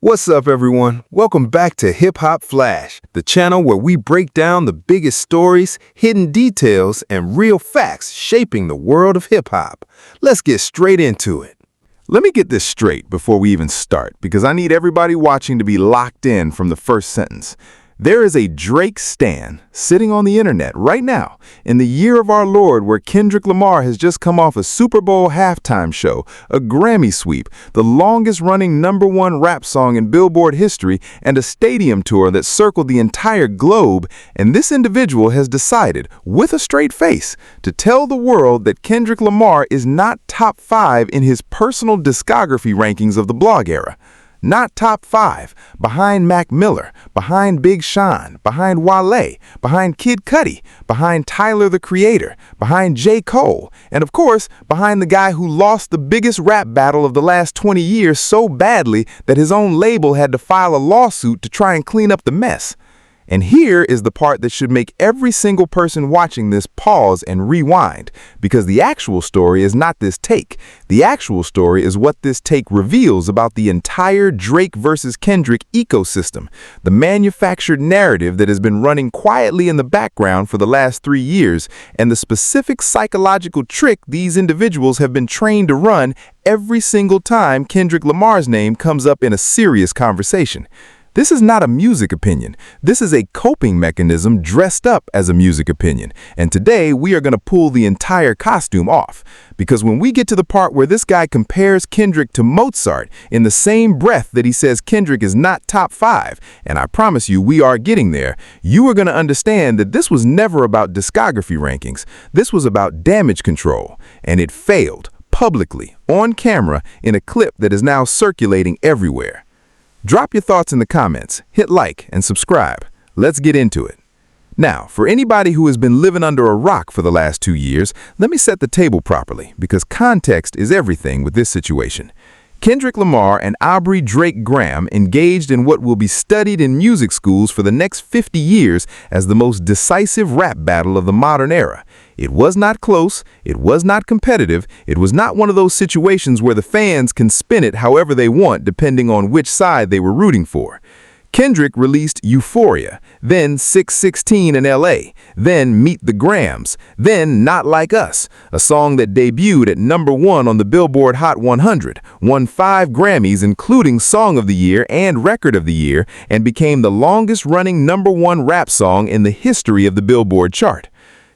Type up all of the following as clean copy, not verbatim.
What's up, everyone? Welcome back to Hip Hop Flash, the channel where we break down the biggest stories, hidden details, and real facts shaping the world of hip hop. Let's get straight into it. Let me get this straight before we even start, because I need everybody watching to be locked in from the first sentence. There is a Drake stan sitting on the internet right now in the year of our Lord where Kendrick Lamar has just come off a Super Bowl halftime show, a Grammy sweep, the longest-running #1 rap song in Billboard history, and a stadium tour that circled the entire globe, and this individual has decided, with a straight face, to tell the world that Kendrick Lamar is not top 5 in his personal discography rankings of the blog era. Not top 5, behind Mac Miller, behind Big Sean, behind Wale, behind Kid Cudi, behind Tyler the Creator, behind J. Cole, and of course, behind the guy who lost the biggest rap battle of the last 20 years so badly that his own label had to file a lawsuit to try and clean up the mess. And here is the part that should make every single person watching this pause and rewind, because the actual story is not this take. The actual story is what this take reveals about the entire Drake versus Kendrick ecosystem, the manufactured narrative that has been running quietly in the background for the last 3 years, and the specific psychological trick these individuals have been trained to run every single time Kendrick Lamar's name comes up in a serious conversation. This is not a music opinion. This is a coping mechanism dressed up as a music opinion. And today we are going to pull the entire costume off. Because when we get to the part where this guy compares Kendrick to Mozart in the same breath that he says Kendrick is not top 5, and I promise you we are getting there, you are going to understand that this was never about discography rankings. This was about damage control. And it failed publicly, on camera, in a clip that is now circulating everywhere. Drop your thoughts in the comments, hit like, and subscribe. Let's get into it. Now, for anybody who has been living under a rock for the last 2 years, let me set the table properly, because context is everything with this situation. Kendrick Lamar and Aubrey Drake Graham engaged in what will be studied in music schools for the next 50 years as the most decisive rap battle of the modern era. It was not close, it was not competitive, it was not one of those situations where the fans can spin it however they want depending on which side they were rooting for. Kendrick released Euphoria, then 616 in LA, then Meet the Grams, then Not Like Us, a song that debuted at #1 on the Billboard Hot 100, won 5 Grammys including Song of the Year and Record of the Year, and became the longest-running #1 rap song in the history of the Billboard chart.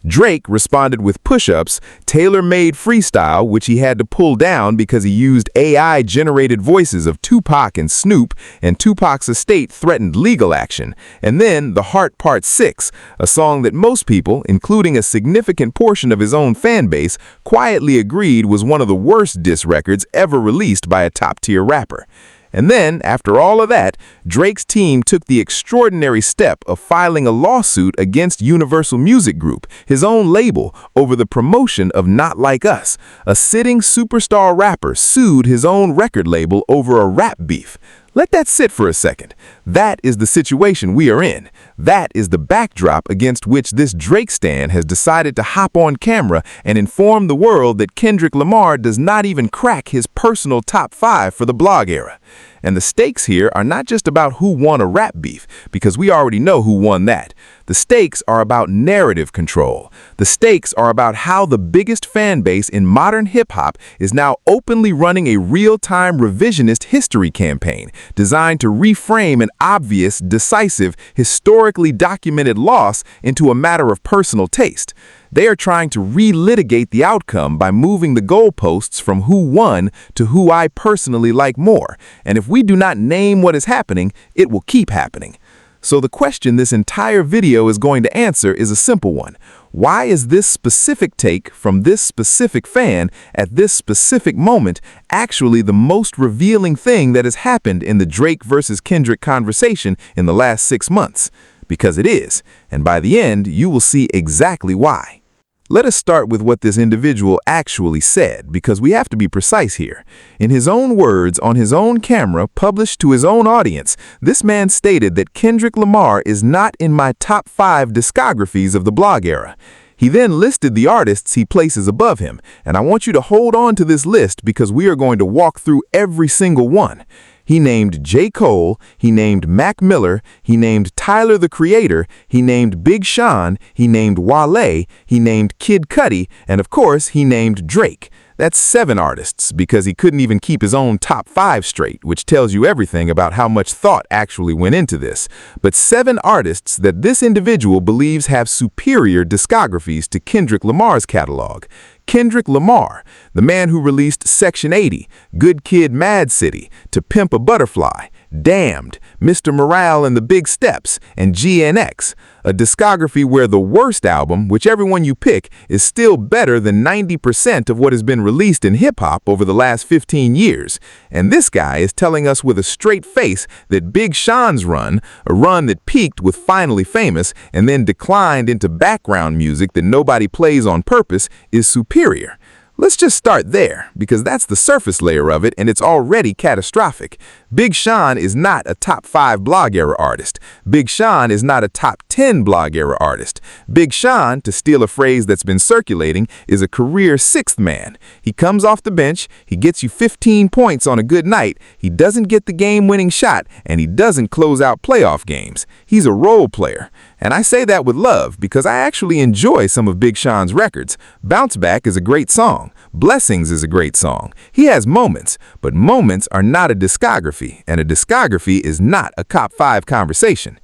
Drake responded with push-ups, tailor-made freestyle, which he had to pull down because he used AI-generated voices of Tupac and Snoop, and Tupac's estate threatened legal action, and then The Heart Part 6, a song that most people, including a significant portion of his own fan base, quietly agreed was one of the worst diss records ever released by a top-tier rapper. And then, after all of that, Drake's team took the extraordinary step of filing a lawsuit against Universal Music Group, his own label, over the promotion of Not Like Us. A sitting superstar rapper sued his own record label over a rap beef. Let that sit for a second. That is the situation we are in. That is the backdrop against which this Drake stan has decided to hop on camera and inform the world that Kendrick Lamar does not even crack his personal top 5 for the blog era. And the stakes here are not just about who won a rap beef, because we already know who won that. The stakes are about narrative control. The stakes are about how the biggest fan base in modern hip-hop is now openly running a real-time revisionist history campaign designed to reframe an obvious, decisive, historically documented loss into a matter of personal taste. They are trying to relitigate the outcome by moving the goalposts from who won to who I personally like more. And if we do not name what is happening, it will keep happening. So the question this entire video is going to answer is a simple one. Why is this specific take from this specific fan at this specific moment actually the most revealing thing that has happened in the Drake versus Kendrick conversation in the last 6 months? Because it is, and by the end, you will see exactly why. Let us start with what this individual actually said, because we have to be precise here. In his own words, on his own camera, published to his own audience, this man stated that Kendrick Lamar is not in my top 5 discographies of the blog era. He then listed the artists he places above him, and I want you to hold on to this list because we are going to walk through every single one. He named J. Cole, he named Mac Miller, he named Tyler the Creator, he named Big Sean, he named Wale, he named Kid Cudi, and of course, he named Drake. That's 7 artists, because he couldn't even keep his own top 5 straight, which tells you everything about how much thought actually went into this. But 7 artists that this individual believes have superior discographies to Kendrick Lamar's catalog. Kendrick Lamar, the man who released Section 80, Good Kid, Mad City, To Pimp a Butterfly, Damned, Mr. Morale and the Big Steps, and GNX, a discography where the worst album, whichever one you pick, is still better than 90% of what has been released in hip-hop over the last 15 years. And this guy is telling us with a straight face that Big Sean's run, a run that peaked with Finally Famous and then declined into background music that nobody plays on purpose, is superior. Let's just start there, because that's the surface layer of it, and it's already catastrophic. Big Sean is not a top 5 blog era artist. Big Sean is not a top 10 blog era artist. Big Sean, to steal a phrase that's been circulating, is a career 6th man. He comes off the bench, he gets you 15 points on a good night, he doesn't get the game-winning shot, and he doesn't close out playoff games. He's a role player. And I say that with love because I actually enjoy some of Big Sean's records. Bounce Back is a great song. Blessings is a great song. He has moments, but moments are not a discography, and a discography is not a top 5 conversation.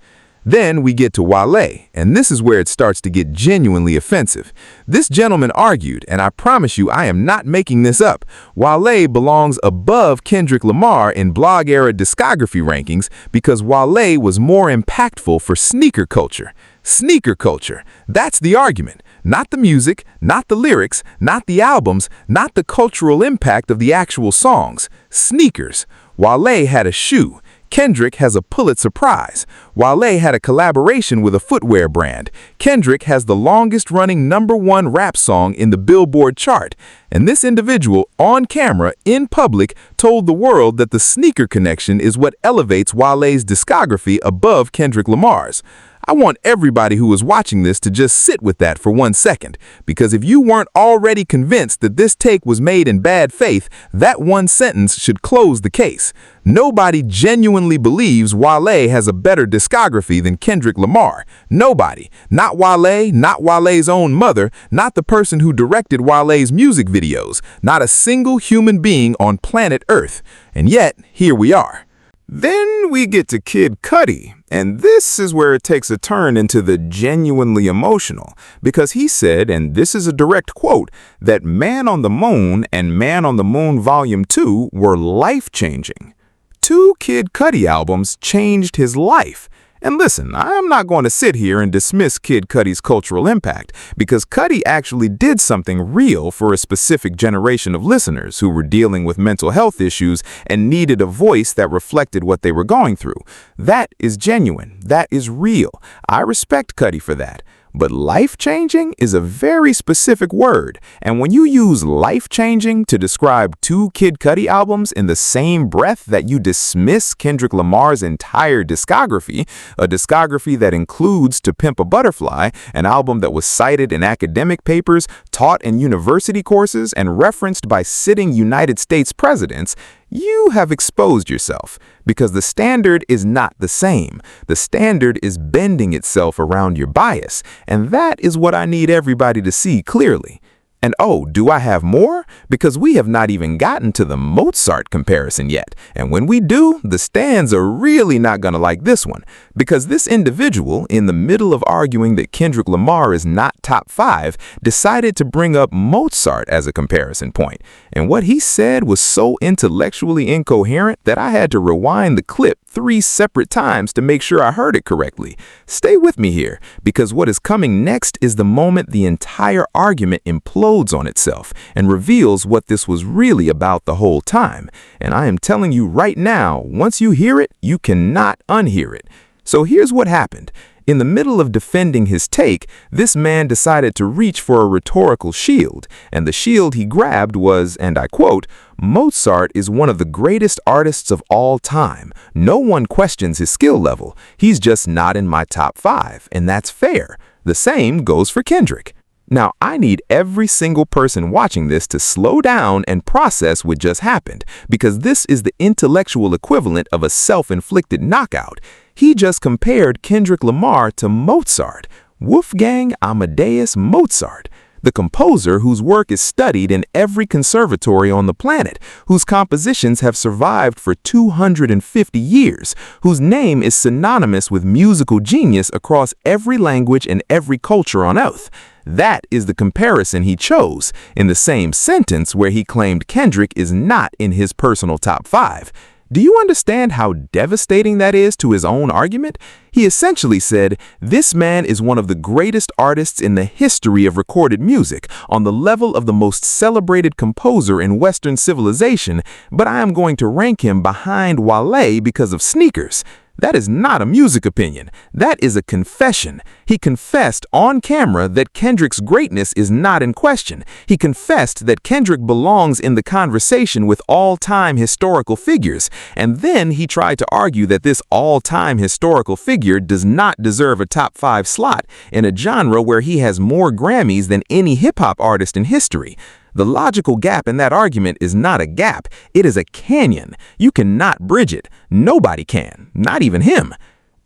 Then we get to Wale, and this is where it starts to get genuinely offensive. This gentleman argued, and I promise you I am not making this up, Wale belongs above Kendrick Lamar in blog-era discography rankings because Wale was more impactful for sneaker culture. Sneaker culture, that's the argument. Not the music, not the lyrics, not the albums, not the cultural impact of the actual songs. Sneakers. Wale had a shoe. Kendrick has a Pulitzer Prize. Wale had a collaboration with a footwear brand. Kendrick has the longest-running #1 rap song in the Billboard chart. And this individual, on camera, in public, told the world that the sneaker connection is what elevates Wale's discography above Kendrick Lamar's. I want everybody who is watching this to just sit with that for 1 second, because if you weren't already convinced that this take was made in bad faith, that one sentence should close the case. Nobody genuinely believes Wale has a better discography than Kendrick Lamar. Nobody. Not Wale, not Wale's own mother, not the person who directed Wale's music videos, not a single human being on planet Earth. And yet, here we are. Then we get to Kid Cudi, and this is where it takes a turn into the genuinely emotional, because he said, and this is a direct quote, that Man on the Moon and Man on the Moon Volume 2 were life-changing. 2 Kid Cudi albums changed his life. And listen, I'm not going to sit here and dismiss Kid Cudi's cultural impact, because Cudi actually did something real for a specific generation of listeners who were dealing with mental health issues and needed a voice that reflected what they were going through. That is genuine. That is real. I respect Cudi for that. But life-changing is a very specific word, and when you use life-changing to describe 2 Kid Cudi albums in the same breath that you dismiss Kendrick Lamar's entire discography, a discography that includes To Pimp a Butterfly, an album that was cited in academic papers, taught in university courses, and referenced by sitting United States presidents, you have exposed yourself, because the standard is not the same. The standard is bending itself around your bias, and that is what I need everybody to see clearly. And oh, do I have more? Because we have not even gotten to the Mozart comparison yet. And when we do, the stands are really not going to like this one. Because this individual, in the middle of arguing that Kendrick Lamar is not top 5, decided to bring up Mozart as a comparison point. And what he said was so intellectually incoherent that I had to rewind the clip 3 separate times to make sure I heard it correctly. Stay with me here, because what is coming next is the moment the entire argument implodes on itself and reveals what this was really about the whole time. And I am telling you right now, once you hear it, you cannot unhear it. So here's what happened. In the middle of defending his take, this man decided to reach for a rhetorical shield, and the shield he grabbed was, and I quote, "Mozart is one of the greatest artists of all time. No one questions his skill level. He's just not in my top 5, and that's fair. The same goes for Kendrick." Now, I need every single person watching this to slow down and process what just happened, because this is the intellectual equivalent of a self-inflicted knockout. He just compared Kendrick Lamar to Mozart, Wolfgang Amadeus Mozart, the composer whose work is studied in every conservatory on the planet, whose compositions have survived for 250 years, whose name is synonymous with musical genius across every language and every culture on earth. That is the comparison he chose in the same sentence where he claimed Kendrick is not in his personal top 5. Do you understand how devastating that is to his own argument? He essentially said, this man is one of the greatest artists in the history of recorded music, on the level of the most celebrated composer in Western civilization, but I am going to rank him behind Wale because of sneakers. That is not a music opinion. That is a confession. He confessed on camera that Kendrick's greatness is not in question. He confessed that Kendrick belongs in the conversation with all-time historical figures. And then he tried to argue that this all-time historical figure does not deserve a top 5 slot in a genre where he has more Grammys than any hip-hop artist in history. The logical gap in that argument is not a gap, it is a canyon. You cannot bridge it. Nobody can, not even him.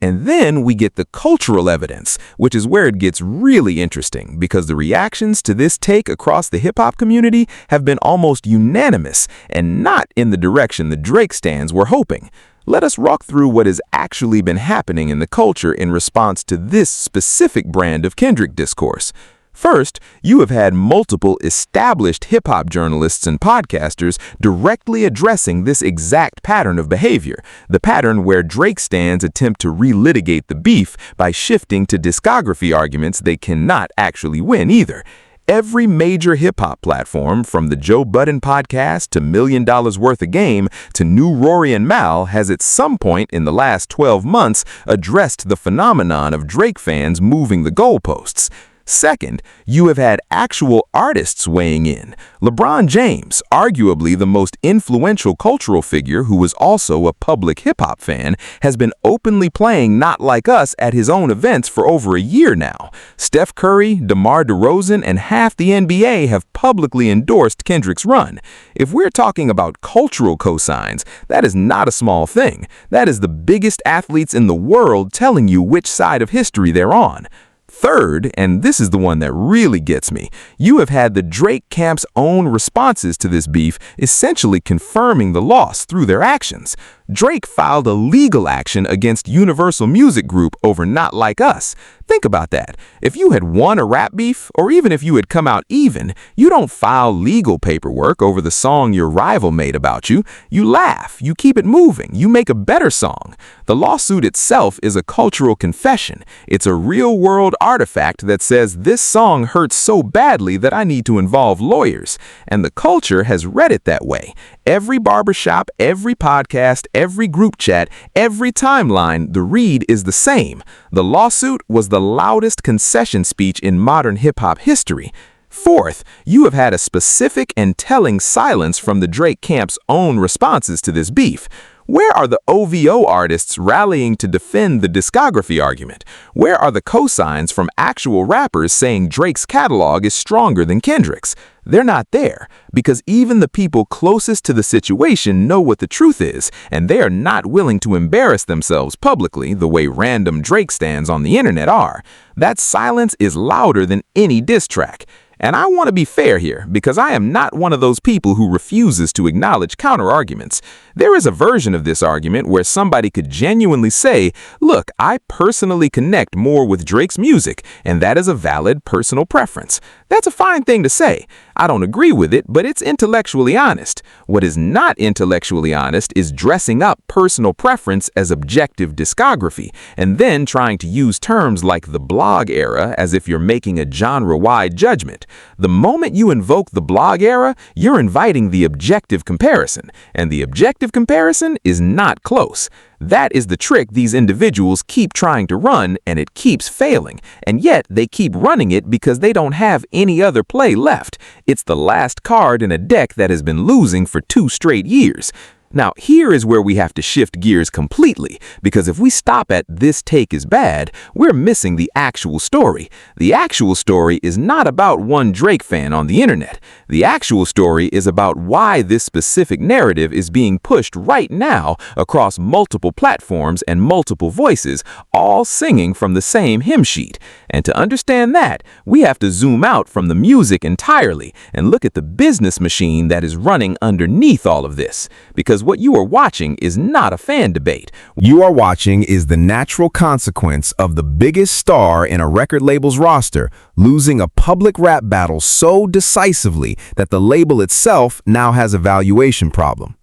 And then we get the cultural evidence, which is where it gets really interesting, because the reactions to this take across the hip-hop community have been almost unanimous, and not in the direction the Drake stans were hoping. Let us walk through what has actually been happening in the culture in response to this specific brand of Kendrick discourse. First, you have had multiple established hip-hop journalists and podcasters directly addressing this exact pattern of behavior, the pattern where Drake stans attempt to relitigate the beef by shifting to discography arguments they cannot actually win either. Every major hip-hop platform, from the Joe Budden podcast to $1 Million Worth of Game to New Rory and Mal, has at some point in the last 12 months addressed the phenomenon of Drake fans moving the goalposts. Second, you have had actual artists weighing in. LeBron James, arguably the most influential cultural figure who was also a public hip-hop fan, has been openly playing Not Like Us at his own events for over a year now. Steph Curry, DeMar DeRozan, and half the NBA have publicly endorsed Kendrick's run. If we're talking about cultural cosigns, that is not a small thing. That is the biggest athletes in the world telling you which side of history they're on. Third, and this is the one that really gets me, you have had the Drake camp's own responses to this beef essentially confirming the loss through their actions. Drake filed a legal action against Universal Music Group over Not Like Us. Think about that. If you had won a rap beef, or even if you had come out even, you don't file legal paperwork over the song your rival made about you. You laugh, you keep it moving, you make a better song. The lawsuit itself is a cultural confession. It's a real-world artifact that says this song hurts so badly that I need to involve lawyers. And the culture has read it that way. Every barbershop, every podcast, every group chat, every timeline, the read is the same. The lawsuit was the loudest concession speech in modern hip-hop history. Fourth, you have had a specific and telling silence from the Drake camp's own responses to this beef. Where are the OVO artists rallying to defend the discography argument? Where are the cosigns from actual rappers saying Drake's catalog is stronger than Kendrick's? They're not there, because even the people closest to the situation know what the truth is, and they are not willing to embarrass themselves publicly the way random Drake stans on the internet are. That silence is louder than any diss track. And I want to be fair here, because I am not one of those people who refuses to acknowledge counter-arguments. There is a version of this argument where somebody could genuinely say, look, I personally connect more with Drake's music, and that is a valid personal preference. That's a fine thing to say. I don't agree with it, but it's intellectually honest. What is not intellectually honest is dressing up personal preference as objective discography, and then trying to use terms like the blog era as if you're making a genre-wide judgment. The moment you invoke the blog era, you're inviting the objective comparison, and the objective comparison is not close. That is the trick these individuals keep trying to run, and it keeps failing. And yet they keep running it because they don't have any other play left. It's the last card in a deck that has been losing for 2 straight years. Now, here is where we have to shift gears completely, because if we stop at "this take is bad," we're missing the actual story. The actual story is not about one Drake fan on the internet. The actual story is about why this specific narrative is being pushed right now across multiple platforms and multiple voices, all singing from the same hymn sheet. And to understand that, we have to zoom out from the music entirely and look at the business machine that is running underneath all of this. Because what you are watching is not a fan debate. You are watching is the natural consequence of the biggest star in a record label's roster losing a public rap battle so decisively that the label itself now has a valuation problem.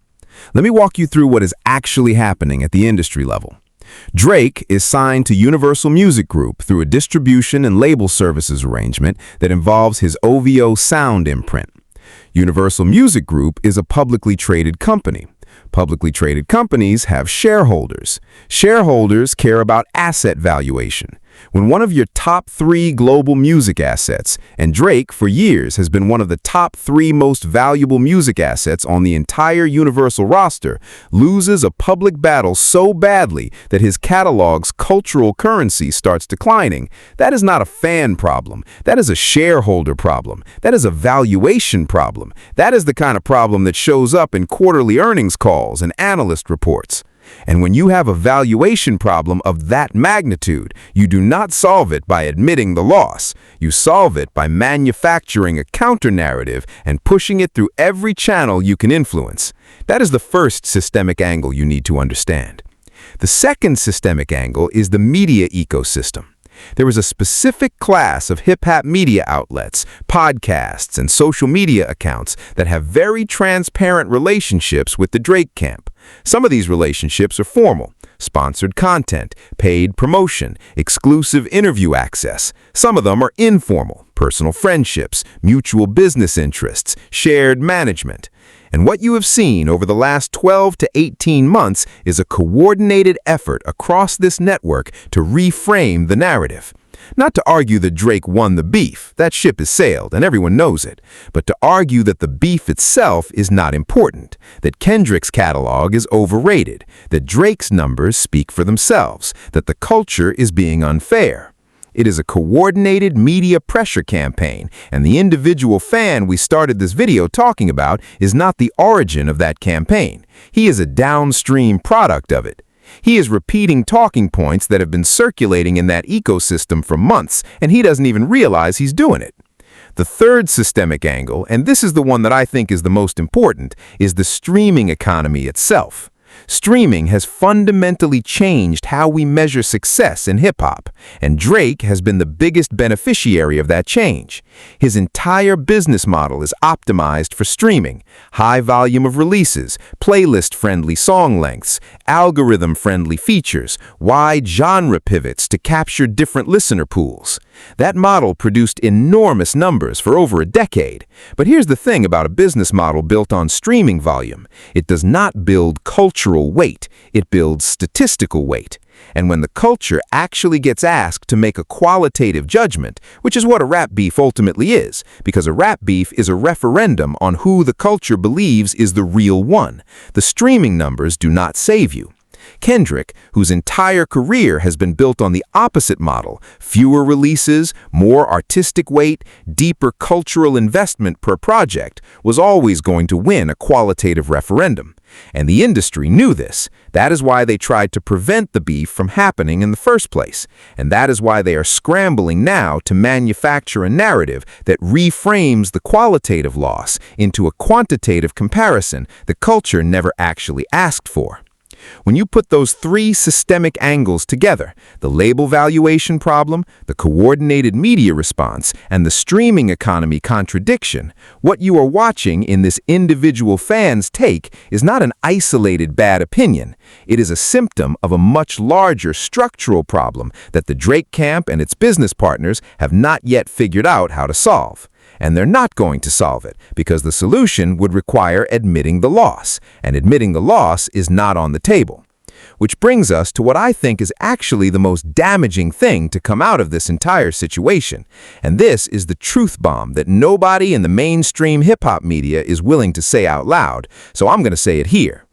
Let me walk you through what is actually happening at the industry level. Drake is signed to Universal Music Group through a distribution and label services arrangement that involves his OVO sound imprint. Universal Music Group is a publicly traded company. Publicly traded companies have shareholders. Shareholders care about asset valuation. When one of your top 3 global music assets, and Drake for years has been one of the top 3 most valuable music assets on the entire Universal roster, loses a public battle so badly that his catalog's cultural currency starts declining, that is not a fan problem. That is a shareholder problem. That is a valuation problem. That is the kind of problem that shows up in quarterly earnings calls and analyst reports. And when you have a valuation problem of that magnitude, you do not solve it by admitting the loss. You solve it by manufacturing a counter-narrative and pushing it through every channel you can influence. That is the first systemic angle you need to understand. The second systemic angle is the media ecosystem. There is a specific class of hip-hop media outlets, podcasts, and social media accounts that have very transparent relationships with the Drake camp. Some of these relationships are formal, sponsored content, paid promotion, exclusive interview access. Some of them are informal, personal friendships, mutual business interests, shared management. And what you have seen over the last 12 to 18 months is a coordinated effort across this network to reframe the narrative. Not to argue that Drake won the beef, that ship has sailed and everyone knows it, but to argue that the beef itself is not important, that Kendrick's catalog is overrated, that Drake's numbers speak for themselves, that the culture is being unfair. It is a coordinated media pressure campaign, and the individual fan we started this video talking about is not the origin of that campaign. He is a downstream product of it. He is repeating talking points that have been circulating in that ecosystem for months, and he doesn't even realize he's doing it. The third systemic angle, and this is the one that I think is the most important, is the streaming economy itself. Streaming has fundamentally changed how we measure success in hip-hop, and Drake has been the biggest beneficiary of that change. His entire business model is optimized for streaming, high volume of releases, playlist-friendly song lengths, algorithm-friendly features, wide genre pivots to capture different listener pools. That model produced enormous numbers for over a decade. But here's the thing about a business model built on streaming volume. It does not build cultural weight, it builds statistical weight. And when the culture actually gets asked to make a qualitative judgment, which is what a rap beef ultimately is, because a rap beef is a referendum on who the culture believes is the real one, the streaming numbers do not save you. Kendrick, whose entire career has been built on the opposite model, fewer releases, more artistic weight, deeper cultural investment per project, was always going to win a qualitative referendum. And the industry knew this. That is why they tried to prevent the beef from happening in the first place. And that is why they are scrambling now to manufacture a narrative that reframes the qualitative loss into a quantitative comparison the culture never actually asked for. When you put those 3 systemic angles together, the label valuation problem, the coordinated media response, and the streaming economy contradiction, what you are watching in this individual fan's take is not an isolated bad opinion. It is a symptom of a much larger structural problem that the Drake camp and its business partners have not yet figured out how to solve. And they're not going to solve it because the solution would require admitting the loss, and admitting the loss is not on the table. Which brings us to what I think is actually the most damaging thing to come out of this entire situation, and this is the truth bomb that nobody in the mainstream hip-hop media is willing to say out loud, so I'm going to say it here.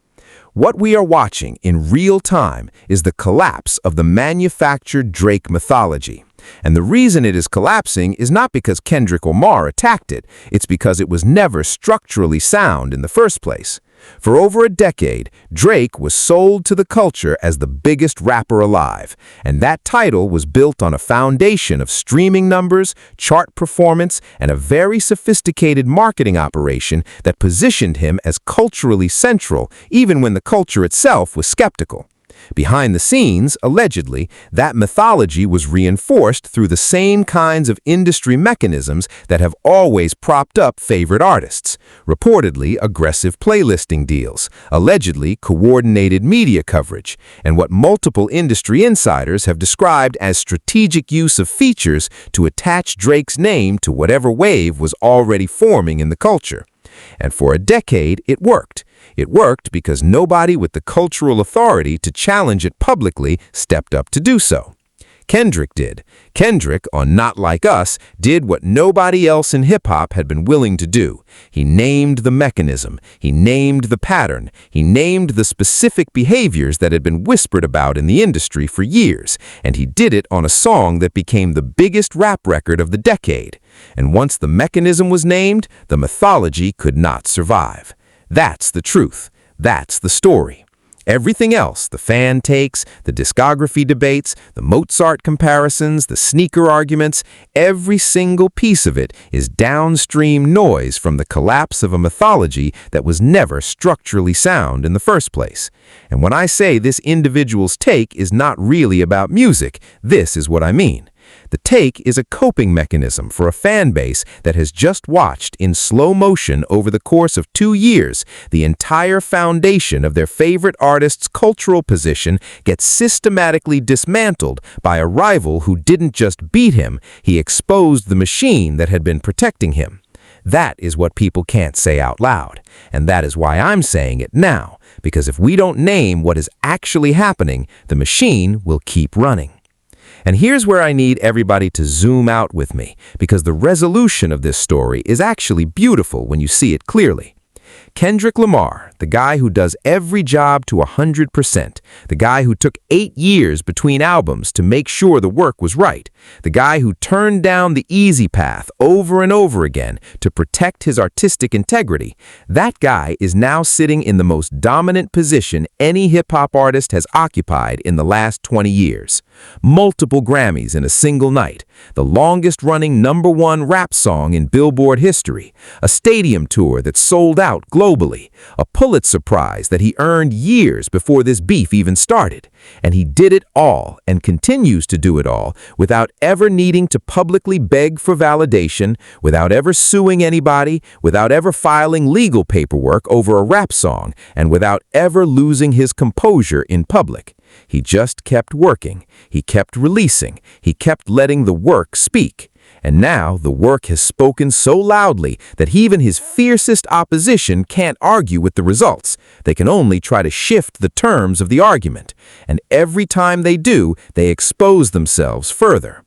What we are watching in real time is the collapse of the manufactured Drake mythology. And the reason it is collapsing is not because Kendrick Lamar attacked it, it's because it was never structurally sound in the first place. For over a decade, Drake was sold to the culture as the biggest rapper alive, and that title was built on a foundation of streaming numbers, chart performance, and a very sophisticated marketing operation that positioned him as culturally central, even when the culture itself was skeptical. Behind the scenes, allegedly, that mythology was reinforced through the same kinds of industry mechanisms that have always propped up favorite artists. Reportedly, aggressive playlisting deals, allegedly coordinated media coverage, and what multiple industry insiders have described as strategic use of features to attach Drake's name to whatever wave was already forming in the culture. And for a decade, it worked. It worked because nobody with the cultural authority to challenge it publicly stepped up to do so. Kendrick did. Kendrick, on Not Like Us, did what nobody else in hip-hop had been willing to do. He named the mechanism. He named the pattern. He named the specific behaviors that had been whispered about in the industry for years. And he did it on a song that became the biggest rap record of the decade. And once the mechanism was named, the mythology could not survive. That's the truth. That's the story. Everything else, the fan takes, the discography debates, the Mozart comparisons, the sneaker arguments, every single piece of it is downstream noise from the collapse of a mythology that was never structurally sound in the first place. And when I say this individual's take is not really about music, this is what I mean. The take is a coping mechanism for a fan base that has just watched in slow motion over the course of 2 years the entire foundation of their favorite artist's cultural position get systematically dismantled by a rival who didn't just beat him, he exposed the machine that had been protecting him. That is what people can't say out loud, and that is why I'm saying it now, because if we don't name what is actually happening, the machine will keep running. And here's where I need everybody to zoom out with me, because the resolution of this story is actually beautiful when you see it clearly. Kendrick Lamar, the guy who does every job to 100%, the guy who took 8 years between albums to make sure the work was right, the guy who turned down the easy path over and over again to protect his artistic integrity, that guy is now sitting in the most dominant position any hip-hop artist has occupied in the last 20 years. Multiple Grammys in a single night, the longest-running #1 rap song in Billboard history, a stadium tour that sold out globally, a Pulitzer Prize that he earned years before this beef even started. And he did it all and continues to do it all without ever needing to publicly beg for validation, without ever suing anybody, without ever filing legal paperwork over a rap song, and without ever losing his composure in public. He just kept working. He kept releasing. He kept letting the work speak. And now the work has spoken so loudly that even his fiercest opposition can't argue with the results. They can only try to shift the terms of the argument. And every time they do, they expose themselves further.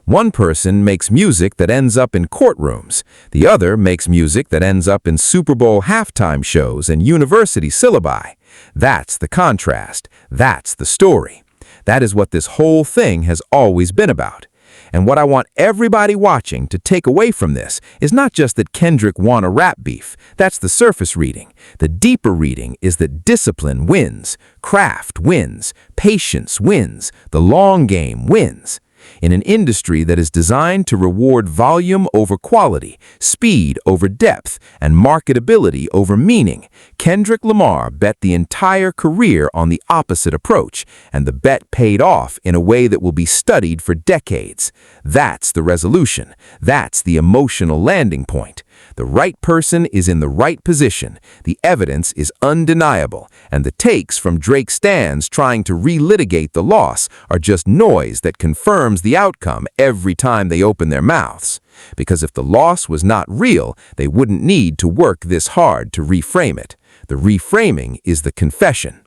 One person makes music that ends up in courtrooms. The other makes music that ends up in Super Bowl halftime shows and university syllabi. That's the contrast. That's the story. That is what this whole thing has always been about. And what I want everybody watching to take away from this is not just that Kendrick won a rap beef. That's the surface reading. The deeper reading is that discipline wins, craft wins, patience wins, the long game wins. In an industry that is designed to reward volume over quality, speed over depth, and marketability over meaning, Kendrick Lamar bet the entire career on the opposite approach, and the bet paid off in a way that will be studied for decades. That's the resolution. That's the emotional landing point. The right person is in the right position, the evidence is undeniable, and the takes from Drake Stands trying to relitigate the loss are just noise that confirms the outcome every time they open their mouths. Because if the loss was not real, they wouldn't need to work this hard to reframe it. The reframing is the confession.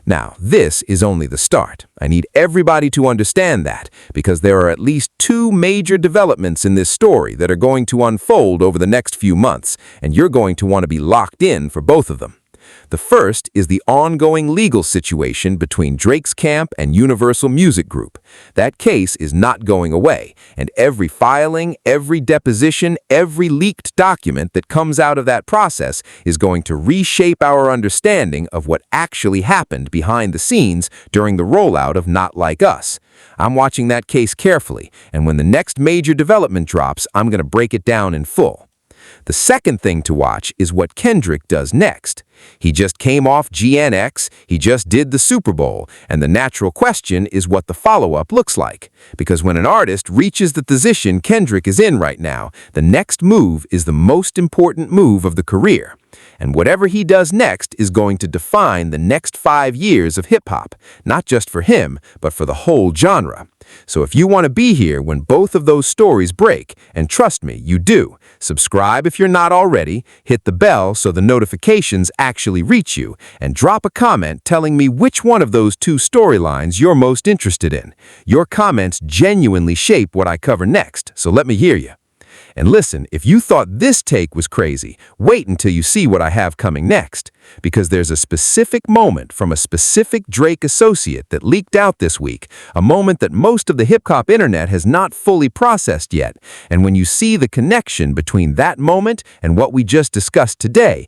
Now, this is only the start. I need everybody to understand that, because there are at least 2 major developments in this story that are going to unfold over the next few months, and you're going to want to be locked in for both of them. The first is the ongoing legal situation between Drake's camp and Universal Music Group. That case is not going away, and every filing, every deposition, every leaked document that comes out of that process is going to reshape our understanding of what actually happened behind the scenes during the rollout of Not Like Us. I'm watching that case carefully, and when the next major development drops, I'm going to break it down in full. The second thing to watch is what Kendrick does next. He just came off GNX, he just did the Super Bowl, and the natural question is what the follow-up looks like. Because when an artist reaches the position Kendrick is in right now, the next move is the most important move of the career. And whatever he does next is going to define the next 5 years of hip-hop, not just for him, but for the whole genre. So if you want to be here when both of those stories break, and trust me, you do, subscribe if you're not already, hit the bell so the notifications actually reach you, and drop a comment telling me which one of those two storylines you're most interested in. Your comments genuinely shape what I cover next, so let me hear you. And listen, if you thought this take was crazy, wait until you see what I have coming next. Because there's a specific moment from a specific Drake associate that leaked out this week, a moment that most of the hip-hop internet has not fully processed yet. And when you see the connection between that moment and what we just discussed today,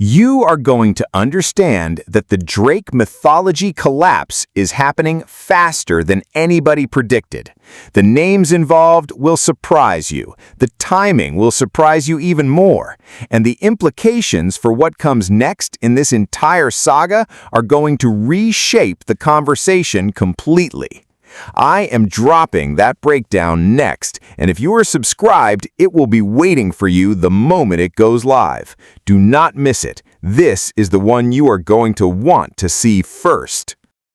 you are going to understand that the Drake mythology collapse is happening faster than anybody predicted. The names involved will surprise you. The timing will surprise you even more. And the implications for what comes next in this entire saga are going to reshape the conversation completely. I am dropping that breakdown next, and if you are subscribed, it will be waiting for you the moment it goes live. Do not miss it. This is the one you are going to want to see first.